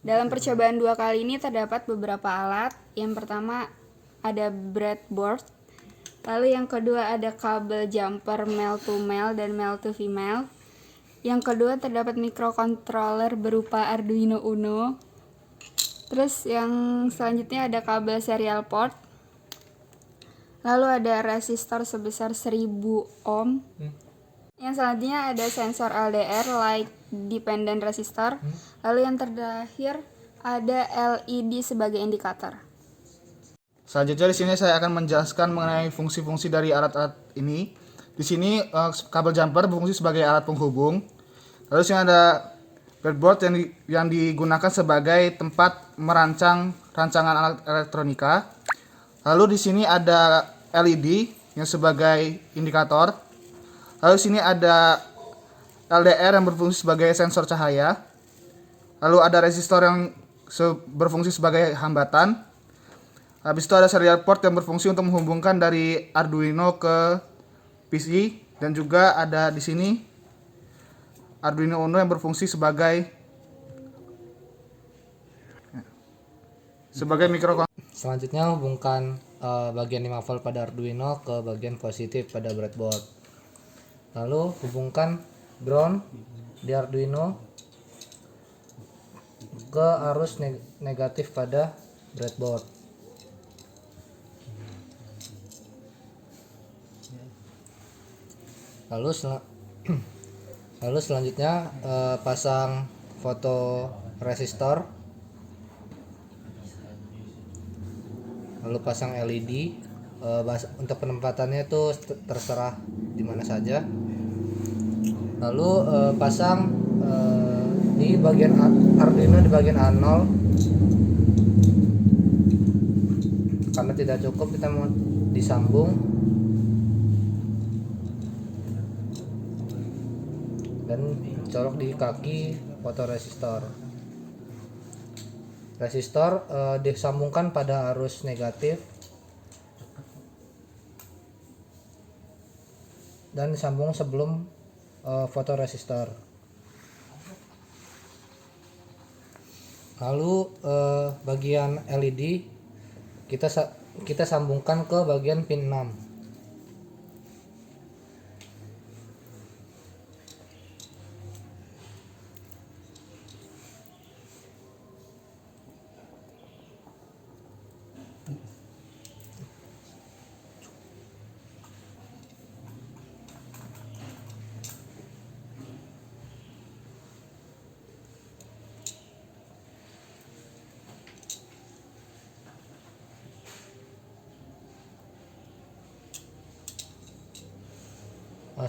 Dalam percobaan 2 kali ini terdapat beberapa alat. Yang pertama ada breadboard, lalu yang kedua ada kabel jumper male to male dan male to female. Yang kedua terdapat microcontroller berupa Arduino Uno. Terus yang selanjutnya ada kabel serial port. Lalu ada resistor sebesar 1000 ohm. Yang selanjutnya ada sensor LDR, light dependent resistor. Lalu yang terakhir ada LED sebagai indikator. Selanjutnya di sini saya akan menjelaskan mengenai fungsi-fungsi dari alat-alat ini. Di sini kabel jumper berfungsi sebagai alat penghubung. Lalu di sini ada breadboard yang digunakan sebagai tempat merancang rancangan alat elektronika. Lalu di sini ada LED yang sebagai indikator. Lalu di sini ada LDR yang berfungsi sebagai sensor cahaya. Lalu ada resistor yang berfungsi sebagai hambatan. Habis itu ada serial port yang berfungsi untuk menghubungkan dari Arduino ke PC, dan juga ada di sini Arduino Uno yang berfungsi sebagai mikrokontroler. Selanjutnya hubungkan bagian 5 volt pada Arduino ke bagian positif pada breadboard. Lalu hubungkan ground di Arduino ke arus negatif pada breadboard. Lalu selanjutnya pasang foto resistor. Lalu pasang LED. Untuk penempatannya itu terserah di mana saja. Lalu pasang di bagian Arduino di bagian A0. Karena tidak cukup, kita mau disambung dan colok di kaki fotoresistor. Resistor disambungkan pada arus negatif dan disambung sebelum fotoresistor. Lalu bagian LED kita sambungkan ke bagian pin 6.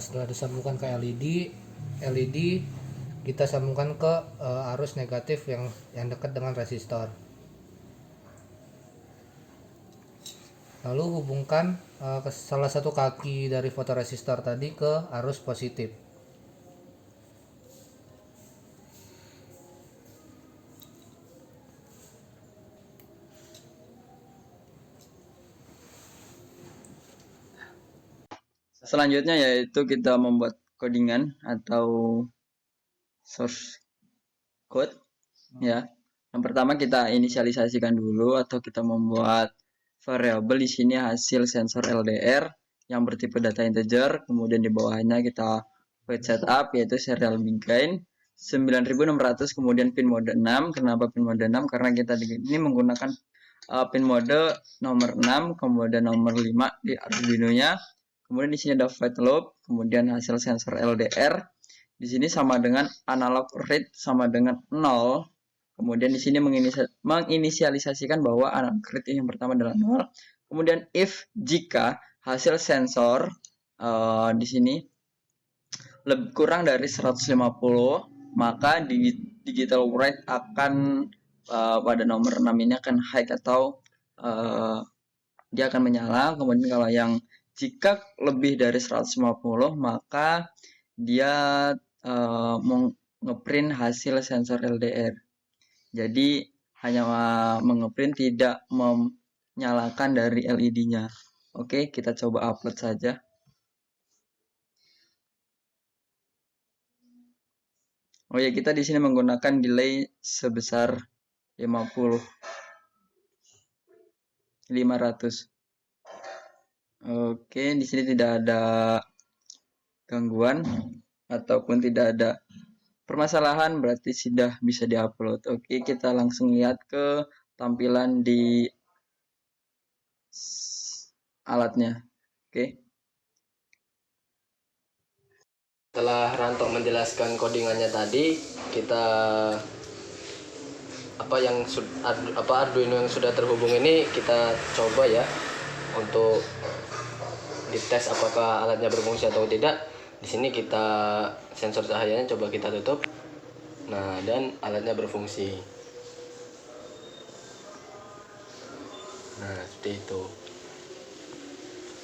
Setelah disambungkan ke LED kita sambungkan ke arus negatif yang dekat dengan resistor. Lalu hubungkan ke salah satu kaki dari fotoresistor tadi ke arus positif. Selanjutnya yaitu kita membuat codingan atau source code ya. Yang pertama kita inisialisasikan dulu atau kita membuat variabel. Di sini hasil sensor LDR yang bertipe data integer, kemudian di bawahnya kita void setup yaitu serial begin 9600, kemudian pin mode 6. Kenapa pin mode 6? Karena kita ini menggunakan pin mode nomor 6, kemudian nomor 5 di Arduino-nya. Kemudian di sini ada void loop, kemudian hasil sensor LDR. Di sini sama dengan analog read sama dengan 0. Kemudian di sini menginisialisasikan bahwa analog read yang pertama adalah 0. Kemudian if jika hasil sensor di sini lebih kurang dari 150, maka digital write akan pada nomor 6 ini akan high atau dia akan menyala. Kemudian kalau yang jika lebih dari 150, maka dia ngeprint hasil sensor LDR. Jadi hanya mengeprint, tidak menyalakan dari LED-nya. Oke, kita coba upload saja. Oh ya, kita di sini menggunakan delay sebesar 500. Oke, di sini tidak ada gangguan ataupun tidak ada permasalahan, berarti sudah bisa diupload. Oke, kita langsung lihat ke tampilan di alatnya. Oke. Setelah Ranto menjelaskan codingannya tadi, kita Arduino yang sudah terhubung ini kita coba ya untuk dites apakah alatnya berfungsi atau tidak. Di sini kita sensor cahayanya coba kita tutup. Nah, dan alatnya berfungsi. Nah, seperti itu.